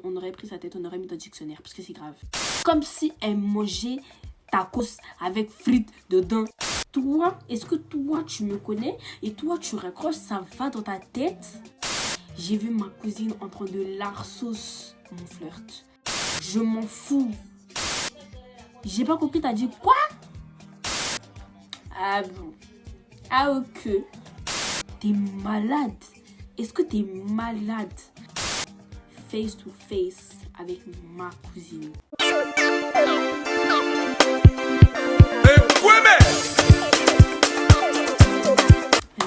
On aurait pris sa tête, on aurait mis dans le dictionnaire parce que c'est grave. Comme si elle mangeait tacos avec frites dedans. Toi, est-ce que toi tu me connais et toi tu raccroches, ça va dans ta tête? J'ai vu ma cousine en train de larsos mon flirt. Je m'en fous. J'ai pas compris, t'as dit quoi? Ah bon. Ah ok. T'es malade. Est-ce que t'es malade? Face to face avec ma cousine.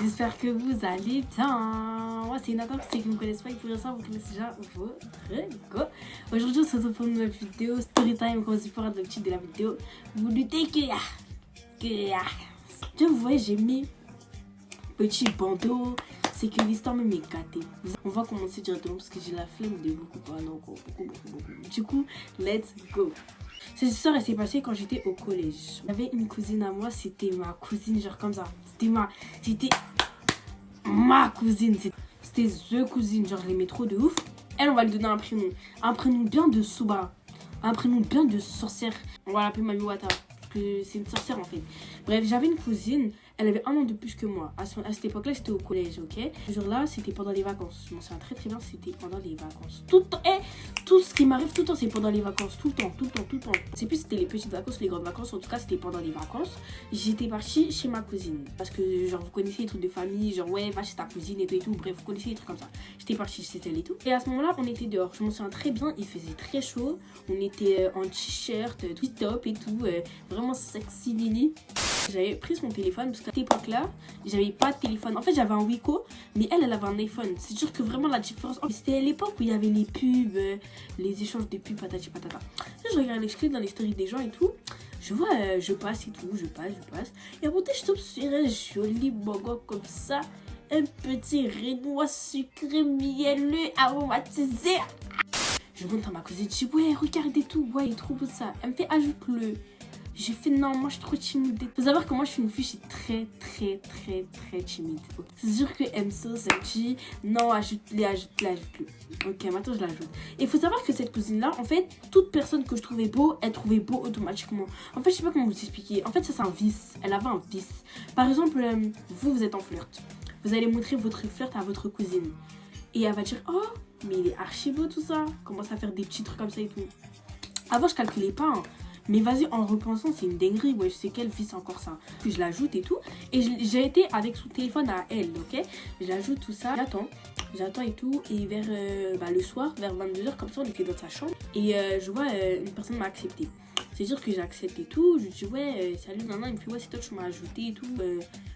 J'espère que vous allez bien. Moi c'est Nathan, pour ceux qui ne me connaissent pas et pour ça vous connaissez déjà votre go. Aujourd'hui on se retrouve pour une nouvelle vidéo Storytime comme support de l'habitude de la vidéo. Vous doutez que vous voyez j'ai mis petit bandeau. C'est que l'histoire même est gâtée. On va commencer directement parce que j'ai la flemme de beaucoup parler encore. Beaucoup. Du coup, let's go. Cette histoire, elle s'est passée quand j'étais au collège. J'avais une cousine à moi, c'était ma cousine, genre comme ça. C'était ma cousine. C'était the cousine, genre je l'aimais trop de ouf. Elle, on va lui donner un prénom. Un prénom bien de Souba. Un prénom bien de sorcière. On va l'appeler Mami Wata. C'est une sorcière en fait. Bref, j'avais une cousine, elle avait 1 an de plus que moi. À cette époque-là, j'étais au collège, ok? Ce jour-là, c'était pendant les vacances. Je m'en souviens très bien, c'était pendant les vacances. Tout le temps, tout ce qui m'arrive tout le temps, c'est pendant les vacances. Tout le temps. Je sais plus si c'était les petites vacances, les grandes vacances. En tout cas, c'était pendant les vacances. J'étais partie chez ma cousine. Parce que, genre, vous connaissez les trucs de famille, genre, ouais, va chez ta cousine et tout. Bref, vous connaissez les trucs comme ça. J'étais partie chez elle et tout. Et à ce moment-là, on était dehors. Je m'en souviens très bien, il faisait très chaud. On était en t-shirt, tout top et tout. Vraiment sexy Lily. J'avais pris son téléphone parce qu'à cette époque-là, j'avais pas de téléphone. En fait, j'avais un Wiko, mais elle avait un iPhone. C'est sûr que vraiment la différence. C'était à l'époque où il y avait les pubs, les échanges de pubs, patati patata. Je regarde les clips dans les stories des gens et tout. Je vois, je passe et tout, je passe. Et à côté, je tombe sur un joli bogo comme ça. Un petit Renoir sucré mielleux aromatisé. Je montre à ma cousine, je dis ouais, regarde et tout, ouais, il est trop beau ça. Elle me fait ajoute-le. J'ai fait non, moi je suis trop timide. Faut savoir que moi je suis une fille, je suis très timide. C'est sûr que Emso ça me dit non, ajoute-le. Ok, maintenant je l'ajoute. Et il faut savoir que cette cousine là, en fait, toute personne que je trouvais beau, elle trouvait beau automatiquement. En fait, je sais pas comment vous expliquer. En fait, ça c'est un vice. Elle avait un vice. Par exemple, vous êtes en flirt. Vous allez montrer votre flirt à votre cousine. Et elle va dire oh, mais il est archi beau tout ça. Commence à faire des petits trucs comme ça et tout. Avant, je calculais pas. Hein. Mais vas-y, en repensant, c'est une dinguerie. Ouais, je sais qu'elle vit encore ça. Puis je l'ajoute et tout. Et j'ai été avec son téléphone à elle, ok? Je l'ajoute tout ça. J'attends et tout. Et vers le soir, vers 22h, comme ça, on était dans sa chambre. Et je vois une personne m'a accepté. C'est sûr que j'accepte et tout. Je dis ouais, salut, maman. Il me fait ouais, c'est toi, tu m'as ajouté et tout.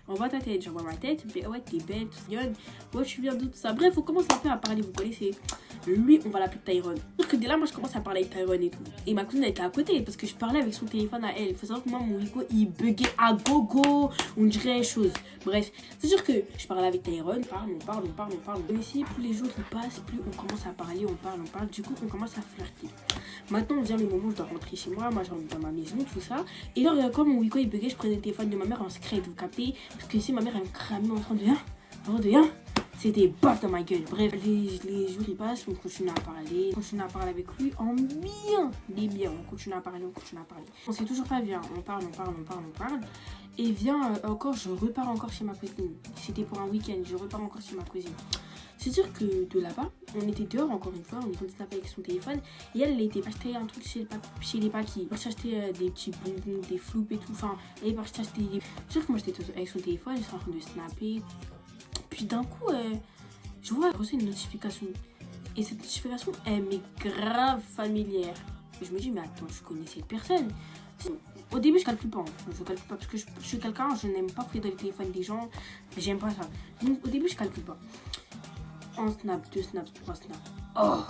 Envoie ta tête. J'envoie ma tête. Il me fait ouais, t'es belle, tout ça. Ouais, tu viens d'où tout ça. Bref, on commence un peu à parler. Vous connaissez. Lui, on va l'appeler Tyrone. Parce que dès là, moi, je commence à parler avec Tyrone et tout. Et ma cousine, elle était à côté parce que je parlais avec son téléphone à elle. Il faut savoir que moi, mon Rico, il buguait à gogo. On dirait chose. Bref, c'est sûr que je parlais avec Tyrone. On parle. Mais si plus les jours qui passent, plus on commence à parler, on parle. Du coup, on commence à flirter. Maintenant, vient le moment où je dois rentrer chez moi. Moi, je rentre dans ma maison, tout ça. Et là, quand mon Rico, il buguait, je prenais le téléphone de ma mère en secret. Vous captez? Parce que si ma mère, elle me cramait en train de rien. C'était baf dans ma gueule. Bref, les jours ils passent, on continue à parler. Avec lui en bien. On continue à parler. On s'est toujours pas vu, hein. On parle. Et vient encore, je repars encore chez ma cousine. C'était pour un week-end, je repars encore chez ma cousine. C'est sûr que de là-bas, on était dehors encore une fois, on était snapper avec son téléphone. Et elle était acheter un truc chez les paquis. Elle est partie acheter des petits bonbons, des floups et tout. Enfin, elle est partie acheter. C'est sûr que moi j'étais avec son téléphone, j'étais en train de snapper. Puis d'un coup, je vois reçu une notification. Et cette notification, elle m'est grave familière. Et je me dis, mais attends, je connais cette personne. Au début, je calcule pas. Je calcule pas parce que je suis quelqu'un, je n'aime pas fouiller dans les téléphones des gens. J'aime pas ça. Donc au début, je calcule pas. 1 snap, 2 snaps, 3 snaps. Oh!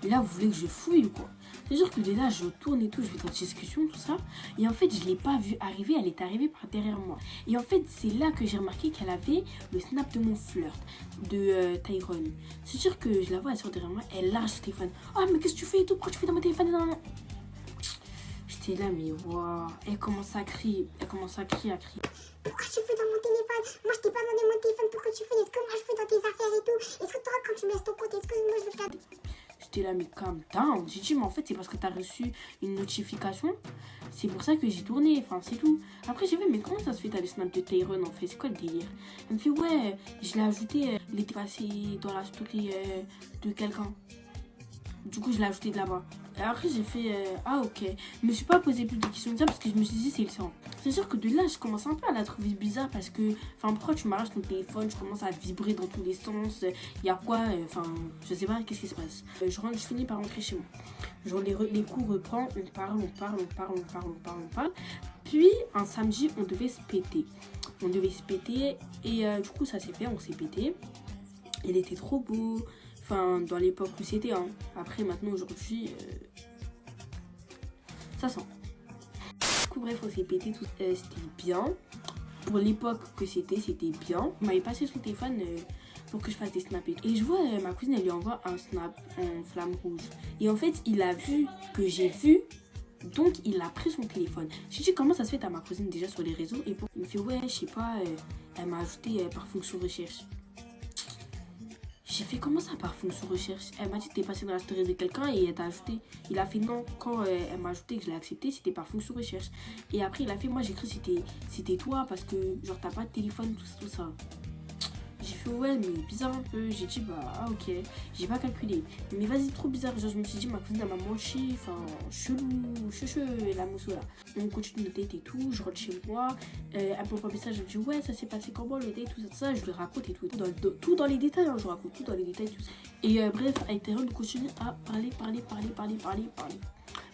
Et là, vous voulez que je fouille ou quoi? C'est sûr que dès là, je tourne et tout, je vais dans la discussion, tout ça. Et en fait, je ne l'ai pas vue arriver, elle est arrivée par derrière moi. Et en fait, c'est là que j'ai remarqué qu'elle avait le snap de mon flirt, de Tyrone. C'est sûr que je la vois, elle sort derrière moi, elle lâche son téléphone. Ah, mais qu'est-ce que tu fais et tout? Pourquoi tu fais dans mon téléphone? Non. J'étais là, mais waouh. Elle commence à crier. Pourquoi tu fais dans mon téléphone? Moi, je t'ai pas demandé mon téléphone, pourquoi tu fais? Est-ce que moi, je fais dans tes affaires et tout? Est-ce que toi, quand tu me laisses ton compte, est-ce que moi, je vais regarder? J'étais là, mais calm down. J'ai dit, mais en fait, c'est parce que t'as reçu une notification. C'est pour ça que j'ai tourné. Enfin, c'est tout. Après, j'ai vu, mais comment ça se fait, t'as le snap de Tyron en fait? C'est quoi le délire? Elle me fait, ouais, je l'ai ajouté. Il était passé dans la story de quelqu'un. Du coup, je l'ai ajouté de là-bas. Et après, j'ai fait ah, ok. Je me suis pas posé plus de questions de ça parce que je me suis dit, c'est le sang. C'est sûr que de là, je commence un peu à la trouver bizarre parce que, enfin, pourquoi tu m'arraches ton téléphone? Je commence à vibrer dans tous les sens. Il y a quoi? Enfin, je sais pas, qu'est-ce qui se passe? Je finis par rentrer chez moi. Genre, les cours reprennent, on parle. Puis, un samedi, on devait se péter. Et du coup, ça s'est fait, on s'est pété. Il était trop beau. Enfin, dans l'époque où c'était, hein. Après, maintenant, aujourd'hui, ça sent. Du coup, bref, on s'est pété tout. C'était bien. Pour l'époque que c'était bien. Il m'avait passé son téléphone pour que je fasse des snaps et tout. Et je vois ma cousine, elle lui envoie un snap en flamme rouge. Et en fait, il a vu que j'ai vu. Donc, il a pris son téléphone. J'ai dit, comment ça se fait, t'as ma cousine déjà sur les réseaux? Et il me fait, ouais, je sais pas, elle m'a ajouté par fonction recherche. J'ai fait comment ça par fonction recherche? Elle m'a dit que t'es passé dans la story de quelqu'un et elle t'a ajouté. Il a fait non, quand elle m'a ajouté que je l'ai accepté, c'était par fonction recherche. Et après il a fait, moi j'ai cru que c'était toi parce que genre t'as pas de téléphone, tout ça. J'ai fait ouais mais bizarre un peu, j'ai dit bah ah, ok, j'ai pas calculé. Mais vas-y trop bizarre, genre je me suis dit ma cousine elle m'a manché, enfin chelou, la mousse là. On continue le date et tout, je rentre chez moi, elle m'envoie un message, elle me dit ouais ça s'est passé comment le date, tout ça, je lui raconte et tout, tout dans les détails, hein, je raconte tout dans les détails, tout ça. Et bref, avec Tyron on continue à parler.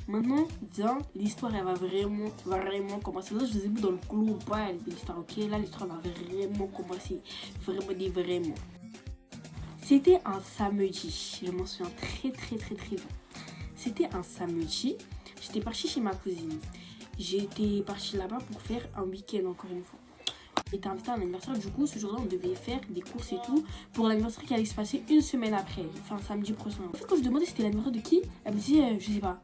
Maintenant, viens, l'histoire elle va vraiment commencer. Là, je vous ai mis dans le global de l'histoire, ok? Là, l'histoire va vraiment commencer. Vraiment. C'était un samedi. Je m'en souviens très bien. C'était un samedi. J'étais partie chez ma cousine. J'étais partie là-bas pour faire un week-end, encore une fois. J'étais invitée à un anniversaire. Du coup, ce jour-là, on devait faire des courses et tout pour l'anniversaire qui allait se passer une semaine après. Enfin, samedi prochain. En fait, quand je demandais c'était l'anniversaire de qui, elle me disait, je sais pas.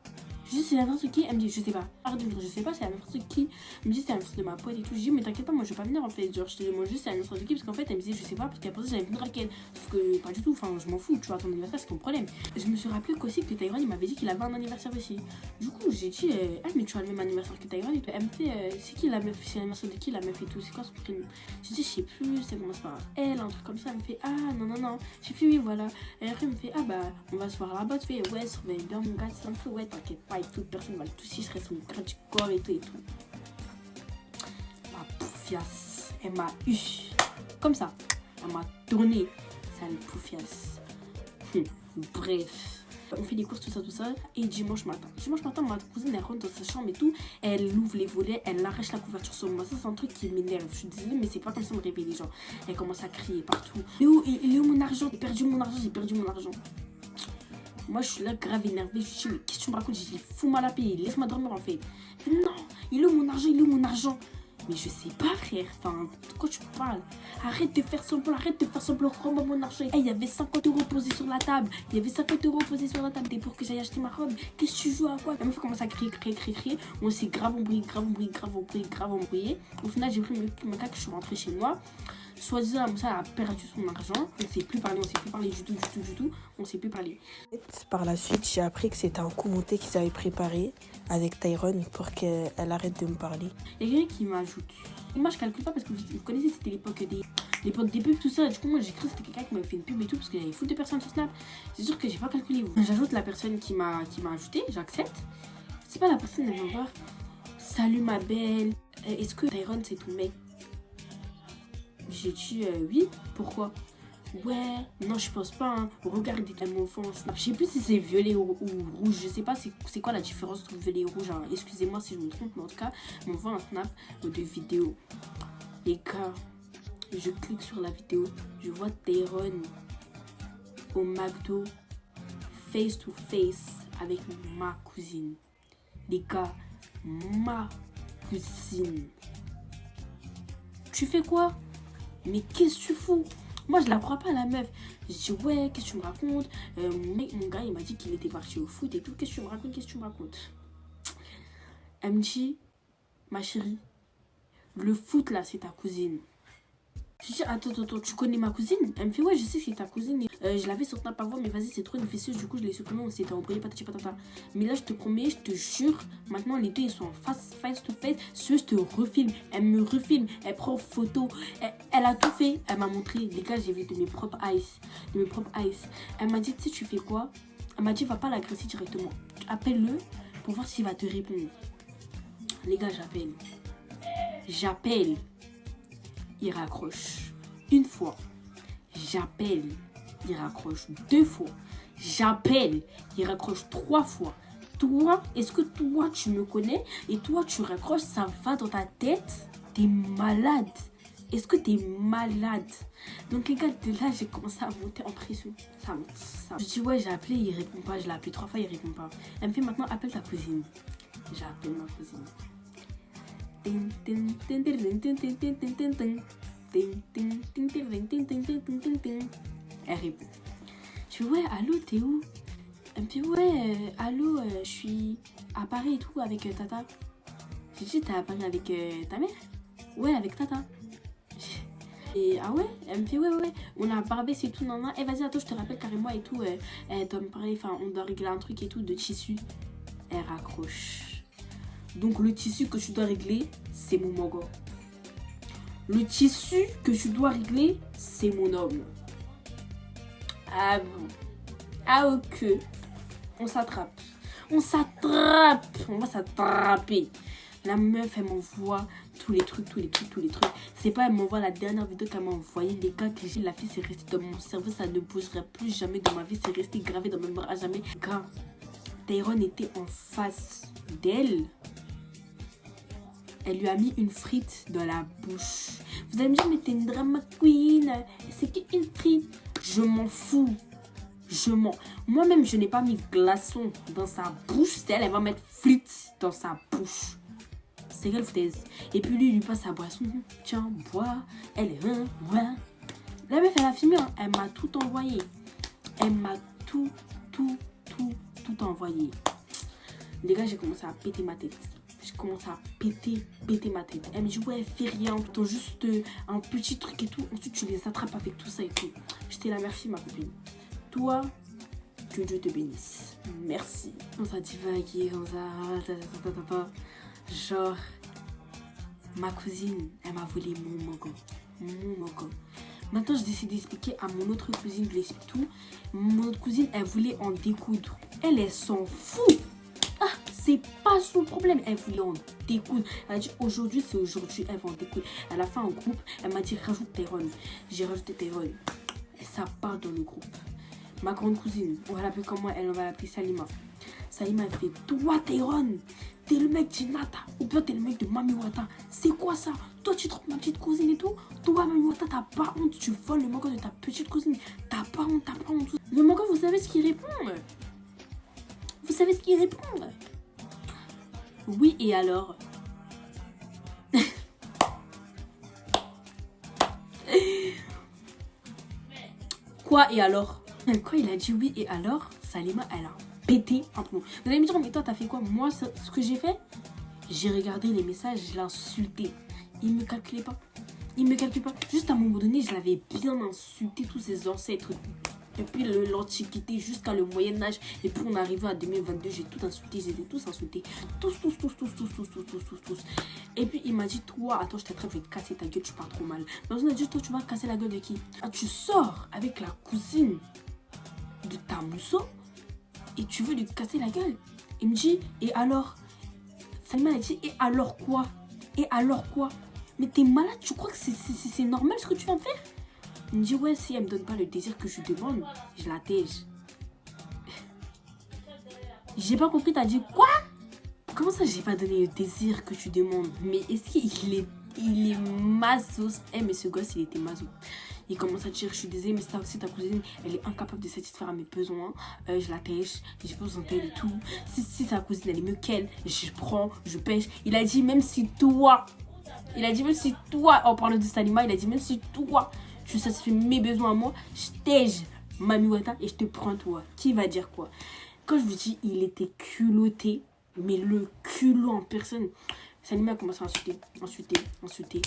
Je dis c'est l'anniversaire de qui? Elle me dit je sais pas. Arrête de me dire je sais pas, c'est l'anniversaire de qui? Elle me dit c'est l'anniversaire de ma pote et tout. Je dis mais t'inquiète pas, moi je vais pas venir en fait. Genre je te demande juste c'est l'anniversaire de qui? Parce qu'en fait elle me disait je sais pas parce qu'elle pensait que j'allais venir avec elle. Sauf que pas du tout, enfin je m'en fous, tu vois, ton anniversaire c'est ton problème. Je me suis rappelé qu'aussi que Tyron il m'avait dit qu'il avait un anniversaire aussi. Du coup j'ai dit ah mais tu as le même anniversaire que Tyron et tout. Elle me fait c'est qui la meuf? C'est l'anniversaire de qui la meuf et tout? C'est quoi son prénom? J'ai dit je sais plus, ça commence par elle, un truc comme ça. Elle me fait ah non. J'ai fait oui voilà. Et après elle me fait ah bah on va se voir là-bas. Tu fais ouais surveille bien mon gars, ça me fait ouais t'inquiète pas et toute personne va tout si je serais son garde du corps et tout. Ma poufiasse, elle m'a eu. Comme ça, elle m'a tourné. Sale poufiasse. Bref. On fait des courses, tout ça. Et dimanche matin, ma cousine, elle rentre dans sa chambre et tout. Elle ouvre les volets, elle arrache la couverture sur moi. Ça, c'est un truc qui m'énerve. Je suis désolée, mais c'est pas comme ça me réveiller les gens. Elle commence à crier partout. Il est où mon argent? J'ai perdu mon argent. Moi, je suis là grave énervée. Je dis, mais qu'est-ce que tu me racontes? J'ai fous mal à payer. Laisse-moi dormir en fait. Non, il est où mon argent? Mais je sais pas, frère. Enfin, de quoi tu parles? Arrête de faire semblant. Rends-moi mon argent. Il y avait 50 € posés sur la table. T'es pour que j'aille acheter ma robe. Qu'est-ce que tu joues à quoi? La meuf commence à crier. On s'est grave embrouillé. Au final, j'ai pris mon cac, je suis rentrée chez moi. Soi-disant, elle a perdu son argent. On ne s'est plus parlé du tout. On s'est plus parlé. Par la suite, j'ai appris que c'était un coup monté qu'ils avaient préparé avec Tyron pour qu'elle arrête de me parler. Il y a quelqu'un qui m'ajoute. Moi, je calcule pas parce que vous connaissez, c'était l'époque des pubs, tout ça. Du coup, moi, j'ai cru que c'était quelqu'un qui m'avait fait une pub et tout parce qu'il y avait full de personnes sur Snap. C'est sûr que j'ai pas calculé. J'ajoute la personne qui m'a ajouté, j'accepte. C'est pas la personne, elle va voir. Salut ma belle. Est-ce que Tyron, c'est ton mec? J'ai dit oui, pourquoi? Ouais, non, je pense pas. Hein. Regardez, elle m'envoie un snap. Je sais plus si c'est violet ou rouge. Je sais pas c'est quoi la différence entre violet et rouge. Hein. Excusez-moi si je me trompe, mais en tout cas, elle m'envoie un snap de vidéo. Les gars, je clique sur la vidéo. Je vois Tyron au McDo, face to face avec ma cousine. Les gars, ma cousine. Tu fais quoi? Mais qu'est-ce que tu fous? Moi, je la crois pas, la meuf. Je dis, ouais, qu'est-ce que tu me racontes? Mon gars, il m'a dit qu'il était parti au foot et tout. Qu'est-ce que tu me racontes? Elle me dit, ma chérie, le foot, là, c'est ta cousine. Je dis, attends, tu connais ma cousine? Elle me fait, ouais, je sais que c'est ta cousine. Je l'avais sur Snap avant, mais vas-y, c'est trop une fesseuse. Du coup, je l'ai supprimé, on s'était embrouillé, patati patata. Mais là, je te promets, je te jure, maintenant, les deux, ils sont en face to face. Je te refilme, elle me refilme, elle prend photo. Elle a tout fait. Elle m'a montré, les gars, j'ai vu de mes propres eyes. De mes propres eyes. Elle m'a dit, tu sais, tu fais quoi? Elle m'a dit, va pas l'agresser directement. Appelle-le pour voir s'il va te répondre. Les gars, j'appelle. Il raccroche une fois, j'appelle, il raccroche 2 fois, j'appelle, il raccroche 3 fois. Toi, est-ce que toi tu me connais et toi tu raccroches, ça va dans ta tête? T'es malade. Est-ce que t'es malade? Donc les gars, de là j'ai commencé à monter en pression. Ça monte, ça. Je dis ouais, j'ai appelé, il répond pas. Je l'ai appelé 3 fois, il répond pas. Elle me fait maintenant appelle ta cousine. J'appelle ma cousine. Elle répond. Je fais ouais, allô, t'es où? Elle me fait ouais, allô, je suis à Paris et tout avec Tata. J'ai dit t'es à Paris avec ta mère? Ouais, avec Tata. Et ah ouais? Elle me fait ouais, on a barbé, c'est tout, non. Et vas-y, attends, je te rappelle carrément et tout. Elle doit me parler, enfin, on doit régler un truc et tout de tissu. Elle raccroche. Donc le tissu que tu dois régler, c'est mon mogo. Le tissu que tu dois régler, c'est mon homme. Ah bon. Ah ok. On s'attrape. On va s'attraper. La meuf, elle m'envoie tous les trucs. C'est pas, elle m'envoie la dernière vidéo qu'elle m'a envoyée. Les gars, que j'ai la fille, c'est resté dans mon cerveau. Ça ne bougerait plus jamais dans ma vie. C'est resté gravé dans ma mémoire à jamais. Grave. Tyrone était en face d'elle. Elle lui a mis une frite dans la bouche. Vous allez me dire, mais t'es une drama queen. C'est qu'une frite. Je m'en fous. Moi-même, je n'ai pas mis glaçon dans sa bouche. C'est elle va mettre frite dans sa bouche. C'est quelle foutaise. Et puis lui, il lui passe sa boisson. Tiens, bois. Elle est ouais. La meuf, elle a filmé. Hein. Elle m'a tout envoyé. Elle m'a tout envoyé. Les gars, j'ai commencé à péter ma tête. Je commence à péter ma tête. Elle me dit ouais, fais rien, t'as juste un petit truc et tout. Ensuite tu les attrapes avec tout ça et tout. J'étais là, merci ma copine. Toi, que Dieu te bénisse. Merci. On s'est divagué comme ça. Genre, ma cousine, elle m'a volé mon mogo. Maintenant, je décide d'expliquer à mon autre cousine, je lui explique tout. Mon autre cousine, elle voulait en découdre. Elle s'en fout. Ah, c'est pas son problème. Elle voulait en découdre. Elle a dit aujourd'hui, c'est aujourd'hui, elle va en découdre. Elle a fait un groupe. Elle m'a dit rajoute Tyrone. J'ai rajouté Tyrone. Ça part dans le groupe. Ma grande cousine, on va l'appeler comment elle? On va l'appeler Salima. Salima, elle fait toi Tyrone, t'es le mec d'Inata ou bien t'es le mec de Mami Wata. C'est quoi ça? Toi, tu trompes ma petite cousine et tout. Toi, Mami Wata, t'as pas honte. Tu voles le mango de ta petite cousine. T'as pas honte. Le mango, vous savez ce qu'il répond? Oui, et alors? Quoi, et alors? Quand il a dit oui, et alors, Salima, elle a pété un plomb. Vous allez me dire, mais toi, t'as fait quoi? Moi, ce que j'ai fait, j'ai regardé les messages, je l'ai insulté. Il me calculait pas. Juste à un moment donné, je l'avais bien insulté, tous ses ancêtres. Depuis l'Antiquité jusqu'à le Moyen-Âge. Et puis on arrive à 2022, j'ai tout insulté. J'ai tous insultés. Tous. Et puis il m'a dit, toi, attends, je t'attrape, je vais te casser ta gueule, tu parles trop mal. Mais on a dit, toi, tu vas casser la gueule de qui? Ah, tu sors avec la cousine de ta mousseau et tu veux lui casser la gueule. Il me dit, et alors? Salima a dit, et alors quoi? Mais t'es malade, tu crois que c'est normal ce que tu viens de faire? Il me dit ouais, si elle me donne pas le désir que je lui demande, je la tège. J'ai pas compris, t'as dit quoi? Comment ça j'ai pas donné le désir que tu demandes? Mais est-ce qu'il est maso? Mais ce gosse il était maso. Il commence à dire je suis désolée mais ça aussi ta cousine elle est incapable de satisfaire à mes besoins. Je la tèche, j'ai pas besoin d'elle et tout. Si ta cousine elle est mieux qu'elle, je prends, je pêche. Il a dit même si toi, en parlant de Salima, il a dit même si toi tu satisfais mes besoins à moi, je tège Mami Wata et je te prends toi. Qui va dire quoi? Quand je vous dis il était culotté, mais le culot en personne. Salima a commencé à insulter.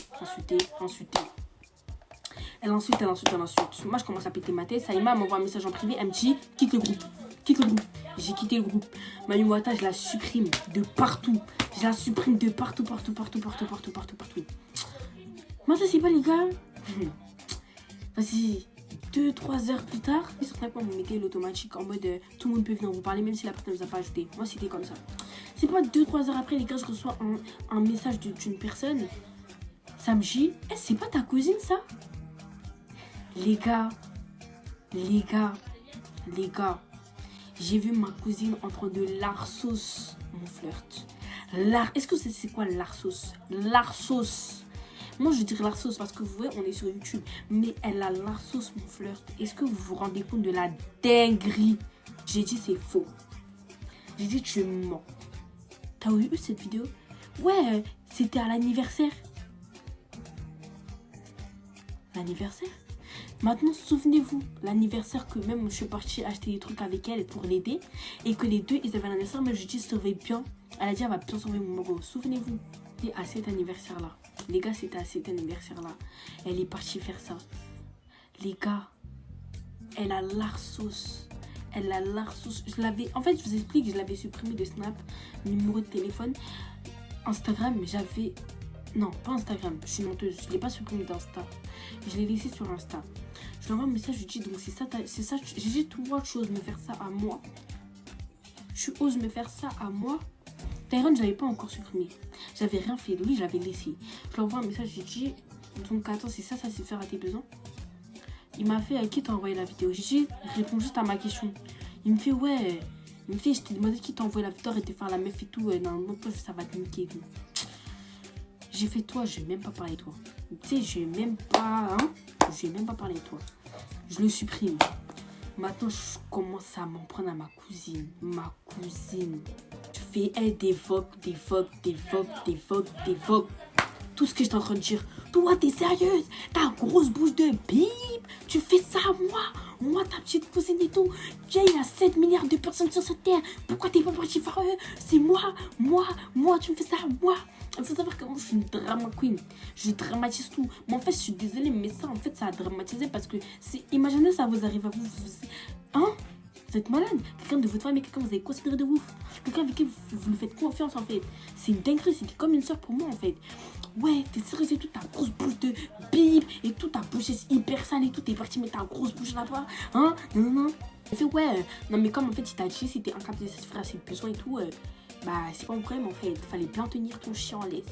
Elle insulte, elle insulte, elle insulte. Moi, je commence à péter ma tête. Salima m'envoie un message en privé. Elle me dit, quitte le groupe. Quitte le groupe. J'ai quitté le groupe. Mami Wata, je la supprime de partout. Je la supprime de partout, partout, partout, partout, partout, partout, partout. Moi, ça, c'est pas les gars. Vas-y. 2-3 heures plus tard, sur Snap, vous mettez l'automatique en mode tout le monde peut venir vous parler, même si la personne ne vous a pas ajouté. Moi, c'était comme ça. C'est pas 2-3 heures après, les gars, je reçois un message d'une personne. Ça me dit, c'est pas ta cousine, ça? Les gars, j'ai vu ma cousine en train de larsos mon flirt. Est-ce que c'est quoi larsos? Larsos. Moi, je dirais larsos parce que vous voyez, on est sur YouTube. Mais elle a larsos mon flirt. Est-ce que vous vous rendez compte de la dinguerie? J'ai dit, c'est faux. J'ai dit, tu mens. T'as eu cette vidéo? Ouais, c'était à l'anniversaire. L'anniversaire? Maintenant, souvenez-vous, l'anniversaire que même je suis partie acheter des trucs avec elle pour l'aider. Et que les deux, ils avaient l'anniversaire. Mais je dis, surveille bien. Elle a dit, elle va bien surveiller mon logo. Souvenez-vous. Et à cet anniversaire-là. Les gars, c'était à cet anniversaire-là. Elle est partie faire ça. Les gars, elle a l'arsos. Elle a l'arsos. En fait, je vous explique, je l'avais supprimé de Snap, numéro de téléphone. Instagram, j'avais... Non, pas Instagram, je suis menteuse. Je ne l'ai pas supprimé d'Insta. Je l'ai laissé sur Insta. Je lui envoie un message, je lui dis, donc c'est ça. J'ai dit, toi, tu oses me faire ça à moi. Tu oses me faire ça à moi. Tyrone, je l'avais pas encore supprimé. J'avais rien fait. Lui, je l'avais laissé. Je lui envoie un message, je lui dis, donc attends, c'est ça c'est faire à tes besoins. Il m'a fait, à qui t'a envoyé la vidéo? J'ai dit, réponds juste à ma question. Il me fait, ouais. Il me fait, je t'ai demandé qui t'a envoyé la vidéo et de faire la meuf et tout. Normalement, toi, ça va te niquer. J'ai fait, toi, je vais même pas parler de toi. Tu sais, je vais même pas, je vais même pas parler de toi. Je le supprime. Maintenant, je commence à m'en prendre à ma cousine. Ma cousine. Je fais, elle dévoque. Tout ce que j'étais en train de dire. Toi, t'es sérieuse? Ta grosse bouche de bip. Tu fais ça à moi? Moi, ta petite cousine et tout. Il y a 7 milliards de personnes sur cette terre. Pourquoi t'es pas parti voir eux? C'est moi, tu me fais ça à moi. Il faut savoir que moi, je suis une drama queen. Je dramatise tout. Mais en fait, je suis désolée, mais ça, en fait, ça a dramatisé parce que imaginez, ça vous arrive à vous. Hein? Vous êtes malade. Quelqu'un de votre famille, quelqu'un que vous avez considéré de ouf. Quelqu'un avec qui vous lui faites confiance, en fait. C'est une dinguerie. C'est comme une soeur pour moi, en fait. Ouais, t'es sérieuse et tout, ta grosse bouche de bip et tout, ta bouche est hyper sale et tout, t'es parti mettre ta grosse bouche là-bas, hein? Non. Elle fait, ouais, non, mais comme en fait, il t'a dit, si t'es incapable de satisfaire à ses besoins et tout, bah, c'est pas un problème, en fait. Fallait bien tenir ton chien en laisse.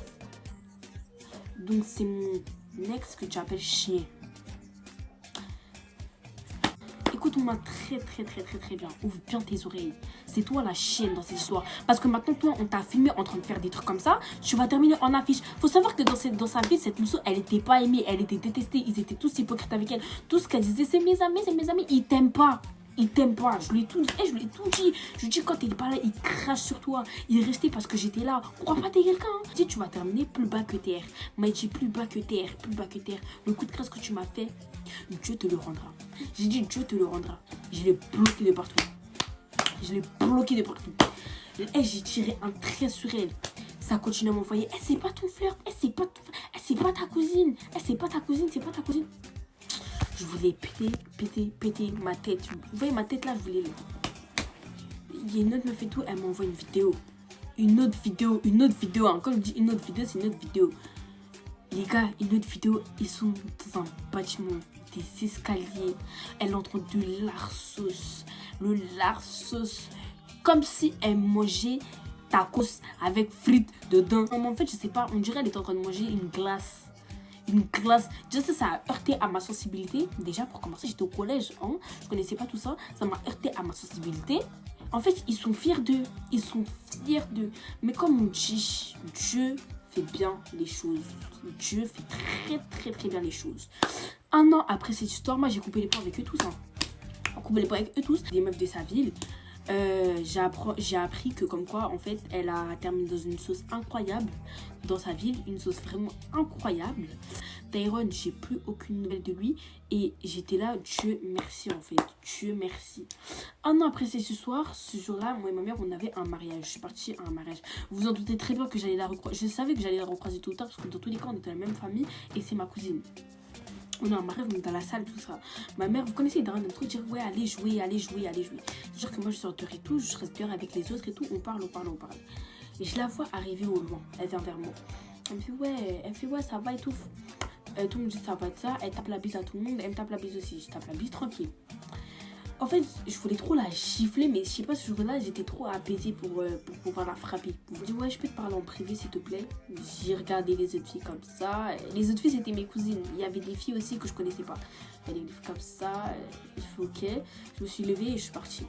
Donc, c'est mon ex que tu appelles chien. Écoute-moi très bien. Ouvre bien tes oreilles. C'est toi la chienne dans cette histoire. Parce que maintenant, toi, on t'a filmé en train de faire des trucs comme ça. Tu vas terminer en affiche. Faut savoir que dans sa vie, cette Lusso, elle était pas aimée. Elle était détestée. Ils étaient tous hypocrites avec elle. Tout ce qu'elle disait, c'est mes amis. Ils t'aiment pas. Il t'aime pas, je lui ai tout dit, je lui ai tout dit. Je lui ai dit quand t'es pas là, il crache sur toi. Il est resté parce que j'étais là. Crois pas t'es quelqu'un. Je dis tu vas terminer plus bas que terre. Mais dit plus bas que terre. Le coup de crasse que tu m'as fait, Dieu te le rendra. J'ai dit Dieu te le rendra. Je l'ai bloqué de partout. Et j'ai tiré un trait sur elle. Ça continue à m'envoyer. C'est pas ton flirt. C'est pas ta cousine. C'est pas ta cousine. Je voulais péter ma tête. Vous voyez ma tête là, je voulais... Il y a une autre meuf et tout, elle m'envoie une vidéo. Une autre vidéo. Hein. Quand je dis une autre vidéo, c'est une autre vidéo. Les gars, une autre vidéo, ils sont dans un bâtiment, des escaliers. Elle entre de l'arsos. Le larsos. Comme si elle mangeait tacos avec frites dedans. Mais en fait, je sais pas, on dirait qu'elle est en train de manger une glace. Juste ça a heurté à ma sensibilité. Déjà pour commencer, j'étais au collège, hein. Je connaissais pas tout ça. Ça m'a heurté à ma sensibilité. En fait, ils sont fiers d'eux. Mais comme on dit, Dieu fait bien les choses. Dieu fait très bien les choses. Un an après cette histoire, moi j'ai coupé les ponts avec eux tous, des meufs de sa ville. J'ai appris que comme quoi en fait elle a terminé dans une sauce incroyable dans sa ville, une sauce vraiment incroyable. Tyrone, j'ai plus aucune nouvelle de lui et j'étais là, Dieu merci en fait, Dieu merci. Un an après ce jour-là, moi et ma mère on avait un mariage, je suis partie à un mariage. Vous vous en doutez très bien que j'allais la recroiser, je savais que j'allais la recroiser tout le temps parce que dans tous les cas on était dans la même famille et c'est ma cousine. On est en mariage, on est dans la salle, tout ça. Ma mère, vous connaissez, dans un truc, dire ouais, allez jouer, allez jouer, allez jouer. C'est-à-dire que moi, je sors dehors et tout, je reste dehors avec les autres et tout, on parle, on parle, on parle. Et je la vois arriver au loin, elle vient vers moi. Elle me fait ouais, ça va et tout. Tout le monde dit ça va de ça, elle tape la bise à tout le monde, elle me tape la bise aussi, je tape la bise tranquille. En fait, je voulais trop la gifler, mais je sais pas, ce jour-là, j'étais trop apaisée pour pouvoir la frapper. Je me dis, ouais, je peux te parler en privé, s'il te plaît. J'ai regardé les autres filles comme ça. Les autres filles, c'était mes cousines. Il y avait des filles aussi que je connaissais pas. Il y avait des filles comme ça. Je fais ok. Je me suis levée et je suis partie.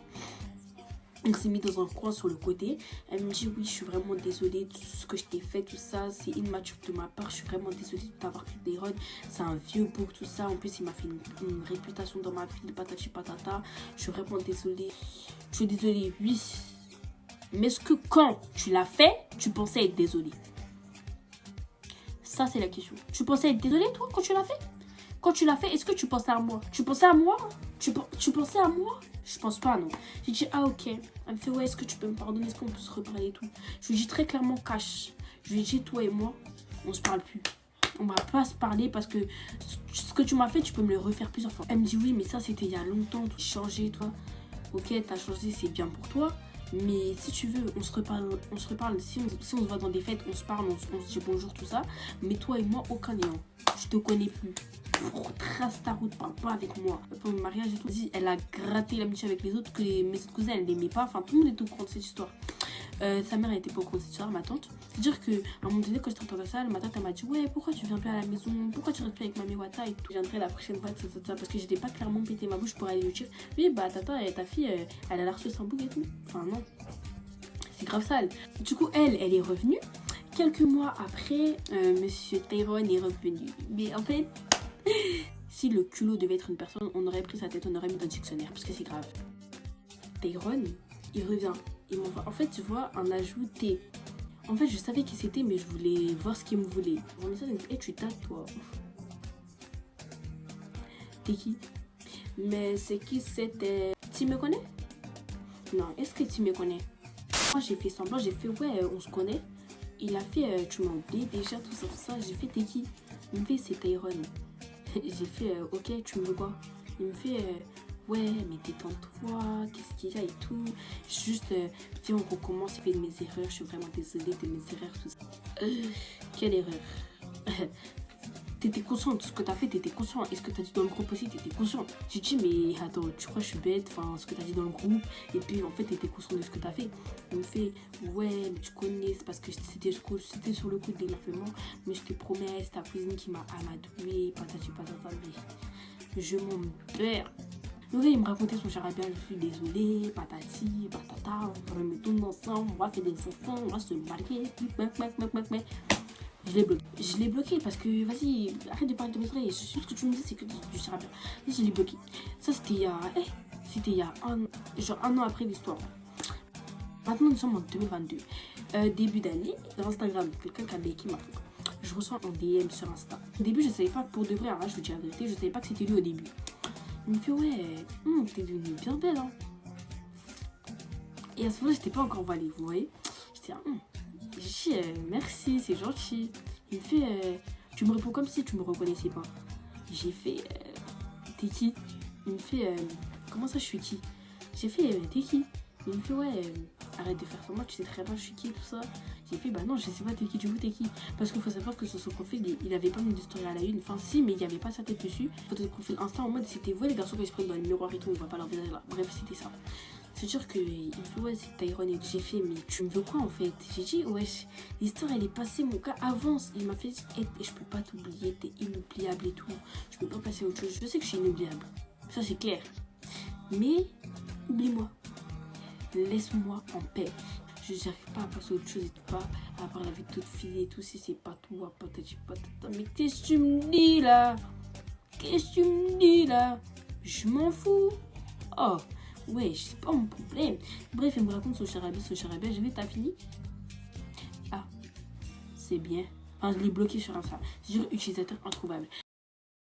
On s'est mis dans un coin sur le côté. Elle me dit oui, je suis vraiment désolée de tout ce que je t'ai fait, tout ça. C'est immature de ma part. Je suis vraiment désolée de t'avoir pris des runs. C'est un vieux bouc, tout ça. En plus, il m'a fait une réputation dans ma ville, patati patata. Je suis vraiment désolée. Je suis désolée, oui. Mais est-ce que quand tu l'as fait, tu pensais être désolée? Ça, c'est la question. Tu pensais être désolée, toi, quand tu l'as fait? Quand tu l'as fait, est-ce que tu pensais à moi? Tu pensais à moi? Tu pensais à moi? Je pense pas, non. J'ai dit, ah ok. Elle me fait, ouais, est-ce que tu peux me pardonner? Est-ce qu'on peut se reparler et tout? Je lui dis très clairement, cash. Je lui ai dit, toi et moi, on se parle plus. On va pas se parler parce que ce que tu m'as fait, tu peux me le refaire plusieurs fois. Elle me dit, oui, mais ça, c'était il y a longtemps. Tu as changé, toi. Ok, t'as changé, c'est bien pour toi. Mais si tu veux, on se reparle. Si on se voit dans des fêtes, on se parle, on se dit bonjour, tout ça. Mais toi et moi, aucun lien. Je te connais plus. Trace ta route, parle pas avec moi. Pour le mariage et tout, elle a gratté l'amitié avec les autres, que mes autres cousins, elle l'aimaient pas. Enfin, tout le monde est au courant de cette histoire. Sa mère, elle était pas au courant de cette histoire, ma tante. C'est-à-dire qu'à un moment donné, quand j'étais dans la salle, ma tante, elle m'a dit, ouais, pourquoi tu viens plus à la maison? Pourquoi tu restes plus avec Mamie Wata et tout? Je viendrai la prochaine fois, ça, parce que j'étais pas clairement pété ma bouche pour aller lui dire, oui, bah, tata, ta fille, elle a l'air sur son bouc et tout. Enfin, non. C'est grave sale. Du coup, elle est revenue. Quelques mois après, Monsieur Tyrone est revenu. Mais en fait, si le culot devait être une personne, on aurait pris sa tête, on aurait mis dans le dictionnaire, parce que c'est grave. Tyrone, il revient. Il m'envoie, en fait, tu vois, un ajout T. En fait, je savais qui c'était, mais je voulais voir ce qu'il me voulait. Mon message, il me dit, hey, tu dates, toi. T'es qui? Mais c'est qui c'était? Tu me connais? Non, est-ce que tu me connais? Moi, j'ai fait semblant, j'ai fait, ouais, on se connaît. Il a fait, tu m'as oublié déjà, tout ça. J'ai fait, t'es qui? Il me fait, c'est Tyrone. J'ai fait, ok, tu me veux quoi? Il me fait, ouais, mais détends-toi, qu'est-ce qu'il y a et tout. Juste, viens, on recommence, j'ai fait de mes erreurs, je suis vraiment désolée de mes erreurs, tout ça. Quelle erreur? T'étais conscient de ce que t'as fait, t'étais conscient. Et ce que t'as dit dans le groupe aussi, t'étais conscient. J'ai dit, mais attends, tu crois que je suis bête? Enfin, ce que t'as dit dans le groupe. Et puis, en fait, t'étais conscient de ce que t'as fait. Il me fait, ouais, mais tu connais, c'est parce que c'était sur le coup de l'énervement. Mais je te promets, c'est ta cousine qui m'a amadoué, patati patata. Mais je m'en perds. Le gars, il me racontait son charabia, je suis désolée, patati, patata, on va me tourner ensemble, on va faire des enfants, on va se marier, mec. Je l'ai bloqué parce que, vas-y, arrête de parler de mes oreilles. Ce que tu me dis, c'est que du charabia. Je l'ai bloqué. Ça, c'était il y a un an après l'histoire. Maintenant, nous sommes en 2022. Début d'année, dans Instagram, quelqu'un qui a liké ma photo. Je reçois un DM sur Insta. Au début, je ne savais pas, pour de vrai, hein, je vous dis la vérité, je ne savais pas que c'était lui au début. Il me fait, ouais, t'es devenue bien belle, hein. Et à ce moment-là, j'étais pas encore voilée, vous voyez. J'étais, j'ai dit, merci, c'est gentil. Il me fait, tu me réponds comme si tu me reconnaissais pas. J'ai fait, t'es qui? Il me fait, comment ça, je suis qui? J'ai fait, t'es qui? Il me fait, ouais, arrête de faire ça, moi, tu sais très bien, je suis qui, tout ça. J'ai fait, bah non, je sais pas, t'es qui, du coup, t'es qui? Parce qu'il faut savoir que sur son profil, il avait pas mis de story à la une. Enfin, si, mais il y avait pas sa tête dessus. Photo de profil Insta en mode, c'était vous, les garçons qui se prennent dans le miroir et tout, on voit pas leur visage là. Bref, c'était ça. C'est sûr que il me fait, ouais, c'est Tyrone et que j'ai fait, mais tu me veux quoi en fait? J'ai dit, ouais, l'histoire elle est passée, mon gars avance. Il m'a fait, hey, je peux pas t'oublier, t'es inoubliable et tout. Je peux pas passer à autre chose. Je sais que je suis inoubliable, ça c'est clair. Mais, oublie-moi. Laisse-moi en paix. Je n'arrive pas à passer à autre chose et tout, pas à parler avec d'autres filles et tout, si c'est pas tout, patati patata. Mais qu'est-ce que tu me dis là? Qu'est-ce que tu me dis là? Je m'en fous. Oh. Ouais, c'est pas mon problème. Bref, il me raconte son charabia. J'ai vu, t'as fini? Ah, c'est bien. Enfin, je l'ai bloqué sur Insta. C'est juste utilisateur introuvable.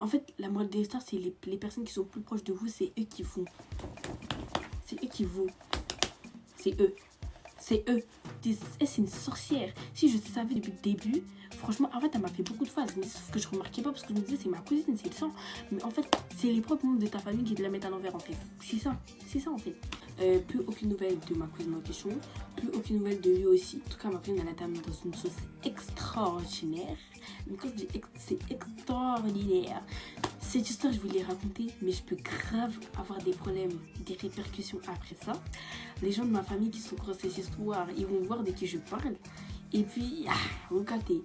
En fait, la morale des stars, c'est les personnes qui sont plus proches de vous, c'est eux qui vont. C'est eux qui vont. C'est eux. C'est eux. C'est une sorcière. Si je savais depuis le début, franchement, en fait, elle m'a fait beaucoup de phases. Mais sauf que je remarquais pas parce que je me disais, c'est ma cousine, c'est le sang. Mais en fait, c'est les propres membres de ta famille qui te la mettent à l'envers, en fait. C'est ça en fait. Plus aucune nouvelle de ma cousine en question. Plus aucune nouvelle de lui aussi. En tout cas, ma cousine, elle a terminé dans une sauce extraordinaire. Mais quand je dis c'est extraordinaire, cette histoire, je vais les raconter, mais je peux grave avoir des problèmes, des répercussions après ça. Les gens de ma famille qui sont au courant de cette histoire, ils vont voir de qui je parle. Et puis, vous captez.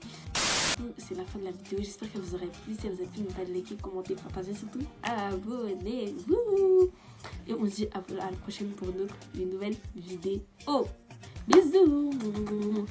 C'est la fin de la vidéo. J'espère que vous aurez plu. Si vous avez plu, n'oubliez pas de liker, commenter, partager, surtout abonnez-vous. Et on se dit à la prochaine pour une nouvelle vidéo. Bisous.